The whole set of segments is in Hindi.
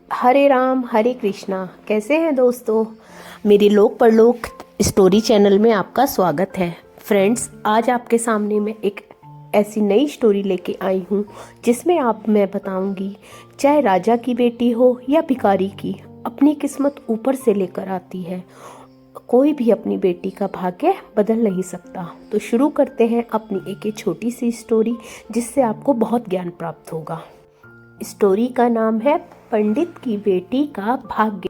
हरे राम हरे कृष्णा। कैसे हैं दोस्तों? मेरी लोक परलोक स्टोरी चैनल में आपका स्वागत है। फ्रेंड्स, आज आपके सामने मैं एक ऐसी नई स्टोरी लेके आई हूँ जिसमें मैं बताऊंगी, चाहे राजा की बेटी हो या भिखारी की, अपनी किस्मत ऊपर से लेकर आती है। कोई भी अपनी बेटी का भाग्य बदल नहीं सकता। तो शुरू करते हैं अपनी एक छोटी सी स्टोरी जिससे आपको बहुत ज्ञान प्राप्त होगा। स्टोरी का नाम है पंडित की बेटी का भाग्य।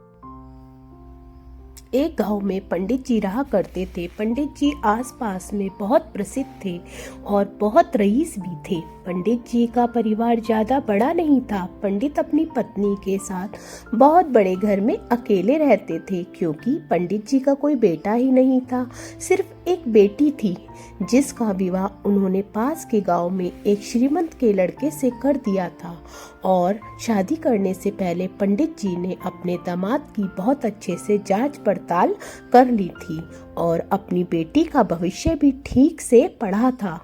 एक गांव में पंडित जी रहा करते थे। पंडित जी आसपास में बहुत प्रसिद्ध थे और बहुत रईस भी थे। पंडित जी का परिवार ज़्यादा बड़ा नहीं था। पंडित अपनी पत्नी के साथ बहुत बड़े घर में अकेले रहते थे, क्योंकि पंडित जी का कोई बेटा ही नहीं था। सिर्फ एक बेटी थी जिसका विवाह उन्होंने पास के गांव में एक श्रीमंत के लड़के से कर दिया था। और शादी करने से पहले पंडित जी ने अपने दामाद की बहुत अच्छे से जांच पड़ताल कर ली थी और अपनी बेटी का भविष्य भी ठीक से पढ़ा था।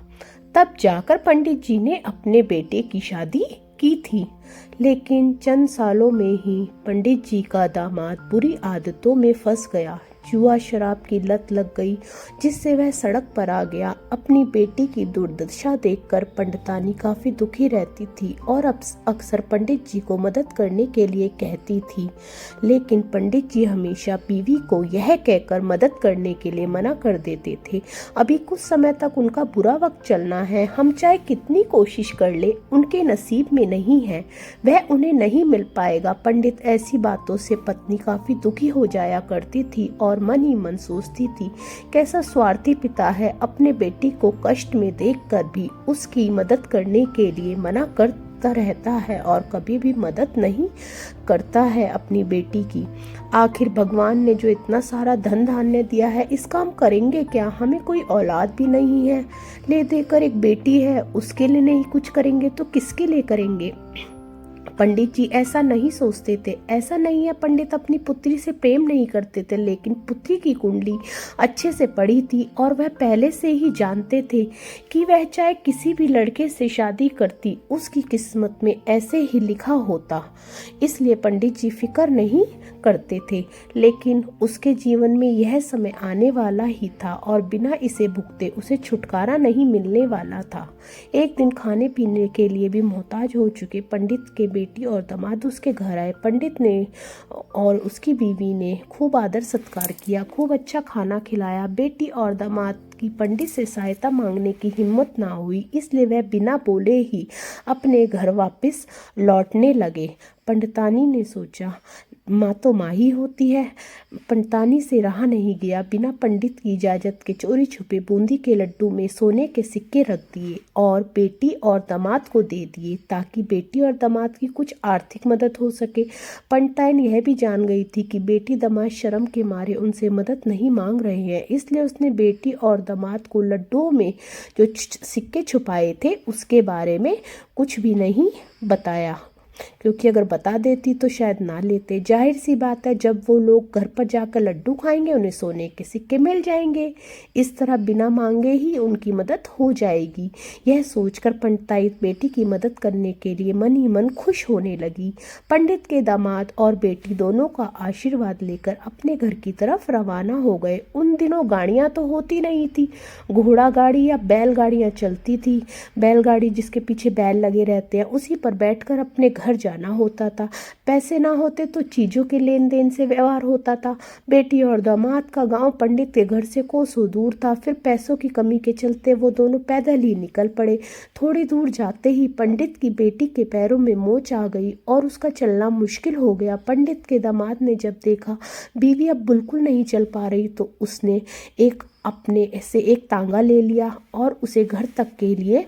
तब जाकर पंडित जी ने अपने बेटे की शादी की थी। लेकिन चंद सालों में ही पंडित जी का दामाद बुरी आदतों में फंस गया। जुआ शराब की लत लग गई, जिससे वह सड़क पर आ गया। अपनी बेटी की दुर्दशा देखकर पंडितानी काफी दुखी रहती थी और अक्सर पंडित जी को मदद करने के लिए कहती थी। लेकिन पंडित जी हमेशा बीवी को यह कहकर मदद करने के लिए मना कर देते थे, अभी कुछ समय तक उनका बुरा वक्त चलना है, हम चाहे कितनी कोशिश कर ले उनके नसीब में नहीं है, वह उन्हें नहीं मिल पाएगा। पंडित ऐसी बातों से पत्नी काफी दुखी हो जाया करती थी और मन ही मन सोचती थी, कैसा स्वार्थी पिता है, अपने बेटी को कष्ट में देखकर भी उसकी मदद करने के लिए मना करता रहता है और कभी भी मदद नहीं करता है अपनी बेटी की। आखिर भगवान ने जो इतना सारा धन धान्य दिया है, इसका हम करेंगे क्या? हमें कोई औलाद भी नहीं है, ले देकर एक बेटी है, उसके लिए नहीं कुछ करेंगे तो किसके लिए करेंगे? पंडित जी ऐसा नहीं सोचते थे। ऐसा नहीं है पंडित अपनी पुत्री से प्रेम नहीं करते थे, लेकिन पुत्री की कुंडली अच्छे से पढ़ी थी और वह पहले से ही जानते थे कि वह चाहे किसी भी लड़के से शादी करती, उसकी किस्मत में ऐसे ही लिखा होता। इसलिए पंडित जी फिक्र नहीं करते थे। लेकिन उसके जीवन में यह समय आने वाला ही था और बिना इसे भुगते उसे छुटकारा नहीं मिलने वाला था। एक दिन खाने पीने के लिए भी मोहताज हो चुके पंडित के बेटी और दामाद उसके घर आए। पंडित ने और उसकी बीवी ने खूब आदर सत्कार किया, खूब अच्छा खाना खिलाया। बेटी और दामाद की पंडित से सहायता मांगने की हिम्मत ना हुई, इसलिए वह बिना बोले ही अपने घर वापस लौटने लगे। पंडितानी ने सोचा, माँ तो माँ ही होती है। पंडितानी से रहा नहीं गया, बिना पंडित की इजाज़त के चोरी छुपे बूंदी के लड्डू में सोने के सिक्के रख दिए और बेटी और दामाद को दे दिए, ताकि बेटी और दामाद की कुछ आर्थिक मदद हो सके। पंडितानी यह भी जान गई थी कि बेटी दामाद शर्म के मारे उनसे मदद नहीं मांग रहे हैं, इसलिए उसने बेटी और दामाद को लड्डुओं में जो सिक्के छुपाए थे उसके बारे में कुछ भी नहीं बताया, क्योंकि अगर बता देती तो शायद ना लेते। जाहिर सी बात है, जब वो लोग घर पर जाकर लड्डू खाएंगे उन्हें सोने के सिक्के मिल जाएंगे। इस तरह बिना मांगे ही उनकी मदद हो जाएगी। यह सोचकर पंडिताई बेटी की मदद करने के लिए मन ही मन खुश होने लगी। पंडित के दामाद और बेटी दोनों का आशीर्वाद लेकर अपने घर की तरफ रवाना हो गए। उन दिनों गाड़ियाँ तो होती नहीं थी, घोड़ा गाड़ी या बैलगाड़ियाँ चलती थी। बैलगाड़ी जिसके पीछे बैल लगे रहते हैं, उसी पर बैठकर अपने घर जाना होता था। पैसे ना होते तो चीज़ों के लेन देन से व्यवहार होता था। बेटी और दामाद का गांव पंडित के घर से कोसों दूर था। फिर पैसों की कमी के चलते वो दोनों पैदल ही निकल पड़े। थोड़ी दूर जाते ही पंडित की बेटी के पैरों में मोच आ गई और उसका चलना मुश्किल हो गया। पंडित के दामाद ने जब देखा बीवी अब बिल्कुल नहीं चल पा रही, तो उसने अपने से एक तांगा ले लिया और उसे घर तक के लिए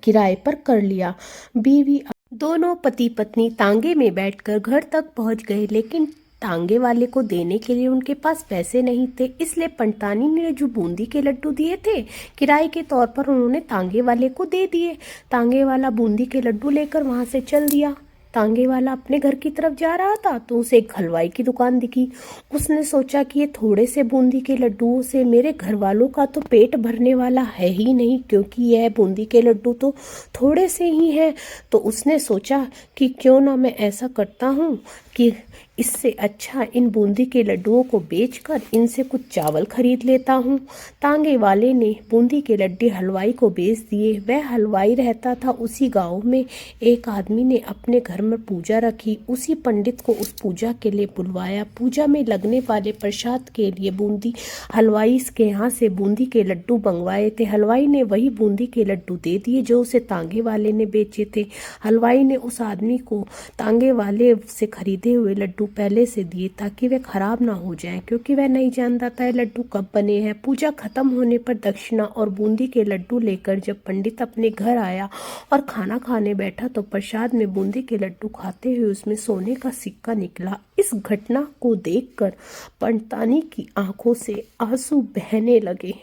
किराए पर कर लिया। बीवी दोनों पति पत्नी तांगे में बैठकर घर तक पहुंच गए, लेकिन तांगे वाले को देने के लिए उनके पास पैसे नहीं थे। इसलिए पंडितानी ने जो बूंदी के लड्डू दिए थे किराए के तौर पर, उन्होंने तांगे वाले को दे दिए। तांगे वाला बूंदी के लड्डू लेकर वहां से चल दिया। तांगे वाला अपने घर की तरफ जा रहा था तो उसे एक हलवाई की दुकान दिखी। उसने सोचा कि ये थोड़े से बूंदी के लड्डुओं से मेरे घर वालों का तो पेट भरने वाला है ही नहीं, क्योंकि यह बूंदी के लड्डू तो थोड़े से ही हैं। तो उसने सोचा कि क्यों ना मैं ऐसा करता हूँ कि इससे अच्छा इन बूंदी के लड्डुओं को बेचकर इनसे कुछ चावल खरीद लेता हूँ। तांगे वाले ने बूंदी के लड्डू हलवाई को बेच दिए। वह हलवाई रहता था उसी गांव में। एक आदमी ने अपने घर में पूजा रखी। उसी पंडित को उस पूजा के लिए बुलवाया। पूजा में लगने वाले प्रसाद के लिए बूंदी हलवाई के यहाँ से बूंदी के लड्डू मंगवाए थे। हलवाई ने वही बूंदी के लड्डू दे दिए जो उसे तांगे वाले ने बेचे थे। हलवाई ने उस आदमी को तांगे वाले से खरीदे हुए लड्डू पहले से दिए ताकि वे खराब ना हो जाएं, क्योंकि वह नहीं जानता था लड्डू कब बने हैं। पूजा खत्म होने पर दक्षिणा और बूंदी के लड्डू लेकर जब पंडित अपने घर आया और खाना खाने बैठा तो प्रसाद में बूंदी के लड्डू खाते हुए उसमें सोने का सिक्का निकला। इस घटना को देखकर पंडितानी की आंखों से आंसू बहने लगे।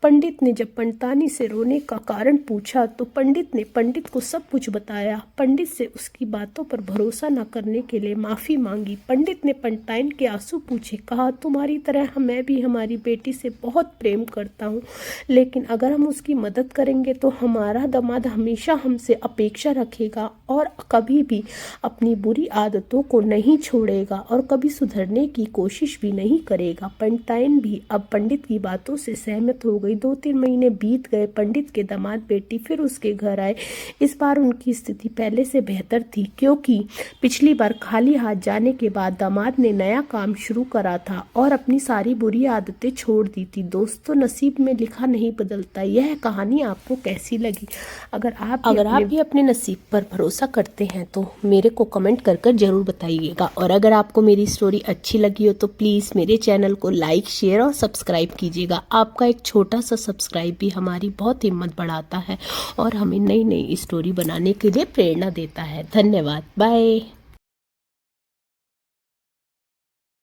पंडित ने जब पंडितानी से रोने का कारण पूछा तो पंडित ने पंडित को सब कुछ बताया। पंडित से उसकी बातों पर भरोसा न करने के लिए माफ़ी मांगी। पंडित ने पंडिताइन के आंसू पूछे, कहा तुम्हारी तरह मैं भी हमारी बेटी से बहुत प्रेम करता हूँ, लेकिन अगर हम उसकी मदद करेंगे तो हमारा दामाद हमेशा हमसे अपेक्षा रखेगा और कभी भी अपनी बुरी आदतों को नहीं छोड़ेगा और कभी सुधरने की कोशिश भी नहीं करेगा। पंडिताइन भी अब पंडित की बातों से सहमत हो गई। 2-3 महीने बीत गए। पंडित के दामाद बेटी फिर उसके घर आए। इस बार उनकी स्थिति पहले से बेहतर थी, क्योंकि पिछली बार खाली हाथ जाने के बाद दामाद ने नया काम शुरू करा था और अपनी सारी बुरी आदतें छोड़ दी थी। दोस्तों, नसीब में लिखा नहीं बदलता। यह कहानी आपको कैसी लगी? अगर आप भी अपने नसीब पर भरोसा करते हैं तो मेरे को कमेंट कर जरूर बताइएगा। और अगर आपको मेरी स्टोरी अच्छी लगी हो तो प्लीज़ मेरे चैनल को लाइक, शेयर और सब्सक्राइब कीजिएगा। आपका एक छोटा सा सब्सक्राइब भी हमारी बहुत हिम्मत बढ़ाता है और हमें नई नई स्टोरी बनाने के लिए प्रेरणा देता है। धन्यवाद। बाय।